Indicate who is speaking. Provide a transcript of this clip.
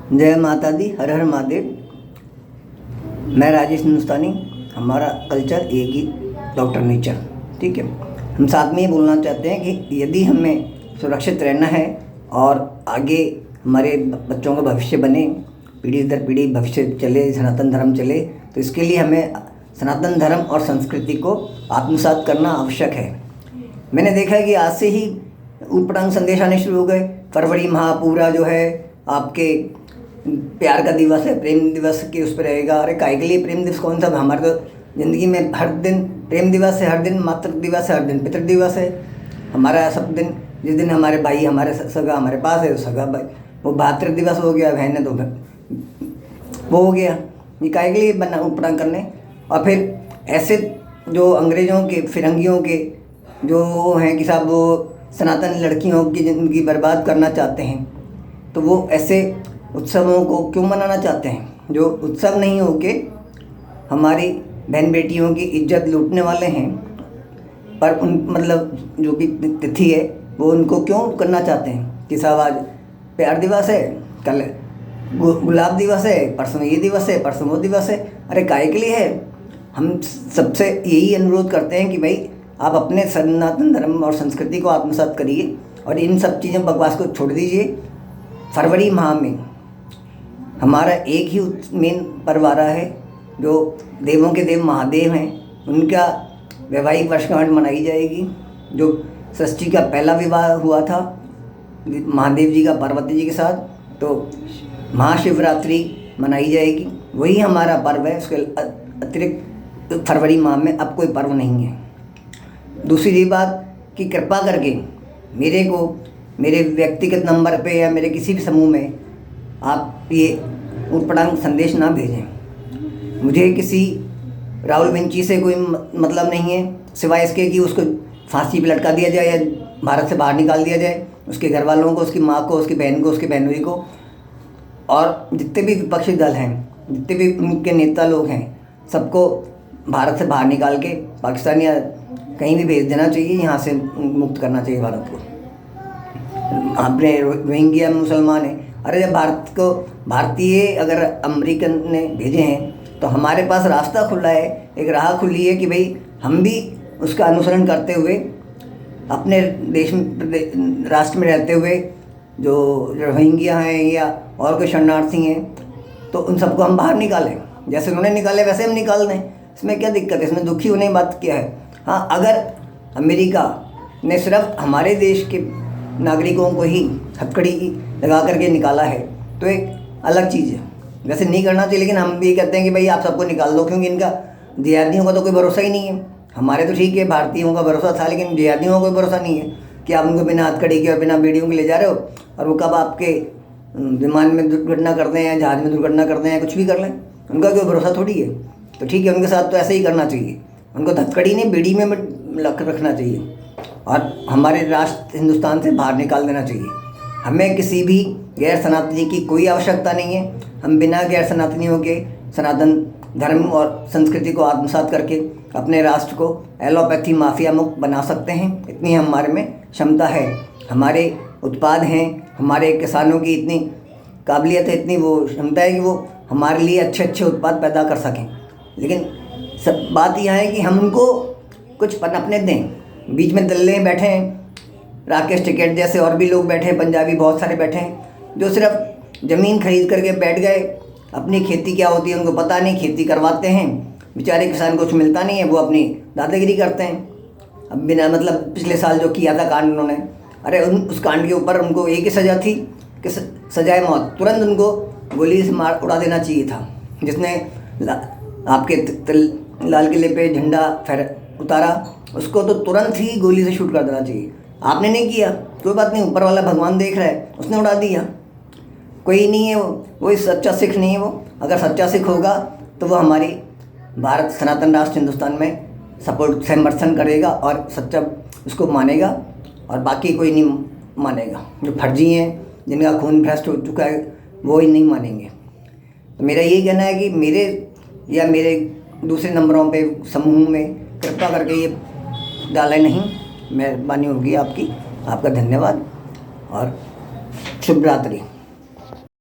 Speaker 1: जय माता दी, हर हर महादेव। मैं राजेश हिंदुस्तानी। हमारा कल्चर एक ही, डॉक्टर नेचर। ठीक है, हम साथ में ये बोलना चाहते हैं कि यदि हमें सुरक्षित रहना है और आगे हमारे बच्चों का भविष्य बने, पीढ़ी दर पीढ़ी भविष्य चले, सनातन धर्म चले, तो इसके लिए हमें सनातन धर्म और संस्कृति को आत्मसात करना आवश्यक है। मैंने देखा है कि आज से ही ऊटपटांग संदेश आने शुरू हो गए। फरवरी माह पूरा जो है आपके प्यार का दिवस है, प्रेम दिवस के उस पर रहेगा। अरे काहे के लिए प्रेम दिवस? कौन सा? हमारे तो ज़िंदगी में हर दिन प्रेम दिवस है, हर दिन मातृ दिवस है, हर दिन पितृ दिवस है। हमारा सब दिन, जिस दिन हमारे भाई हमारे सगा हमारे पास है, सगा भाई, वो भातृ दिवस हो गया, बहन है तो वो हो गया। ये काहे के लिए बना ऊटपटांग करने? और फिर ऐसे जो अंग्रेज़ों के, फिरंगियों के जो हैं कि साहब वो सनातन लड़कियों की ज़िंदगी बर्बाद करना चाहते हैं, तो वो ऐसे उत्सवों को क्यों मनाना चाहते हैं जो उत्सव नहीं हो के हमारी बहन बेटियों की इज्जत लूटने वाले हैं। पर उन मतलब जो भी तिथि है वो उनको क्यों करना चाहते हैं कि साहब आज प्यार दिवस है, कल गुलाब दिवस है, परसों ये दिवस है, परसों वो दिवस है। अरे काहे के लिए है? हम सबसे यही अनुरोध करते हैं कि भाई आप अपने सनातन धर्म और संस्कृति को आत्मसात करिए और इन सब चीज़ों बकवास को छोड़ दीजिए। फरवरी माह में हमारा एक ही मेन पर्व आ रहा है जो देवों के देव महादेव हैं, उनका वैवाहिक वर्षगांठ मनाई जाएगी। जो षष्ठी का पहला विवाह हुआ था महादेव जी का पार्वती जी के साथ, तो महाशिवरात्रि मनाई जाएगी। वही हमारा पर्व है, उसके अतिरिक्त फरवरी माह में अब कोई पर्व नहीं है। दूसरी बात कि कृपा करके मेरे को मेरे व्यक्तिगत नंबर पे या मेरे किसी भी समूह में आप ये ऊटपटांग संदेश ना भेजें। मुझे किसी राहुल विंची से कोई मतलब नहीं है, सिवाय इसके कि उसको फांसी पे लटका दिया जाए या भारत से बाहर निकाल दिया जाए, उसके घर वालों को, उसकी माँ को, उसकी बहन को, उसकी बहनोई को, और जितने भी विपक्षी दल हैं, जितने भी उनके नेता लोग हैं, सबको भारत से बाहर निकाल के पाकिस्तान या कहीं भी भेज देना चाहिए। यहाँ से मुक्त करना चाहिए भारत को। आपने रोहिंग्या मुसलमान है, अरे जब भारत को भारतीय अगर अमेरिकन ने भेजे हैं तो हमारे पास रास्ता खुला है, एक राह खुली है कि भाई हम भी उसका अनुसरण करते हुए अपने देश में, राष्ट्र में रहते हुए जो रोहिंग्या हैं या और कोई शरणार्थी हैं, तो उन सबको हम बाहर निकालें। जैसे उन्होंने निकाले वैसे हम निकाल दें, इसमें क्या दिक्कत है? इसमें दुखी होने की बात क्या है? हाँ, अगर अमेरिका ने सिर्फ हमारे देश के नागरिकों को ही हथकड़ी लगा करके निकाला है तो एक अलग चीज़ है, वैसे नहीं करना चाहिए। लेकिन हम भी कहते हैं कि भाई आप सबको निकाल दो, क्योंकि इनका जिहादियों का तो कोई भरोसा ही नहीं है। हमारे तो ठीक है, भारतीयों का भरोसा था, लेकिन जिहादियों का कोई भरोसा नहीं है कि आप उनको बिना हथकड़ी के और बिना बेड़ियों के ले जा रहे हो और वो कब आपके विमान में दुर्घटना करते हैं, जहाज़ में दुर्घटना करते हैं, कुछ भी कर लें, उनका कोई भरोसा थोड़ी है। तो ठीक है, उनके साथ तो ऐसे ही करना चाहिए, उनको हथकड़ी नहीं बेड़ी में रखना चाहिए और हमारे राष्ट्र हिंदुस्तान से बाहर निकाल देना चाहिए। हमें किसी भी गैर सनातनी की कोई आवश्यकता नहीं है। हम बिना गैर सनातनियों के सनातन धर्म और संस्कृति को आत्मसात करके अपने राष्ट्र को एलोपैथी माफिया मुक्त बना सकते हैं। इतनी हमारे में क्षमता है, हमारे उत्पाद हैं, हमारे किसानों की इतनी काबिलियत है, इतनी वो क्षमता है कि वो हमारे लिए अच्छे अच्छे उत्पाद पैदा कर सकें। लेकिन सब बात यह है कि हम उनको कुछ पनपने दें। बीच में दल्ले बैठे हैं, राकेश टिकैत जैसे और भी लोग बैठे हैं, पंजाबी बहुत सारे बैठे हैं जो सिर्फ ज़मीन खरीद करके बैठ गए। अपनी खेती क्या होती है उनको पता नहीं, खेती करवाते हैं, बेचारे किसान को कुछ मिलता नहीं है, वो अपनी दादागिरी करते हैं। अब बिना मतलब पिछले साल जो किया था कांड उन्होंने, अरे उस कांड के ऊपर उनको एक ही सज़ा थी कि सजाए मौत। तुरंत उनको गोली से मार उड़ा देना चाहिए था। जिसने आपके लाल किले पे झंडा उतारा उसको तो तुरंत ही गोली से शूट कर देना चाहिए। आपने नहीं किया, कोई बात नहीं, ऊपर वाला भगवान देख रहा है, उसने उड़ा दिया। कोई नहीं है वो सच्चा सिख नहीं है। वो अगर सच्चा सिख होगा तो वो हमारी भारत सनातन राष्ट्र हिंदुस्तान में सपोर्ट समर्थन करेगा और सच्चा उसको मानेगा, और बाकी कोई नहीं मानेगा। जो फर्जी हैं, जिनका खून भ्रष्ट हो चुका है, वो ही नहीं मानेंगे। तो मेरा यही कहना है कि मेरे या मेरे दूसरे नंबरों पे समूह में कृपा करके ये डालें नहीं। मेहरबानी होगी आपकी। आपका धन्यवाद और शुभ रात्रि।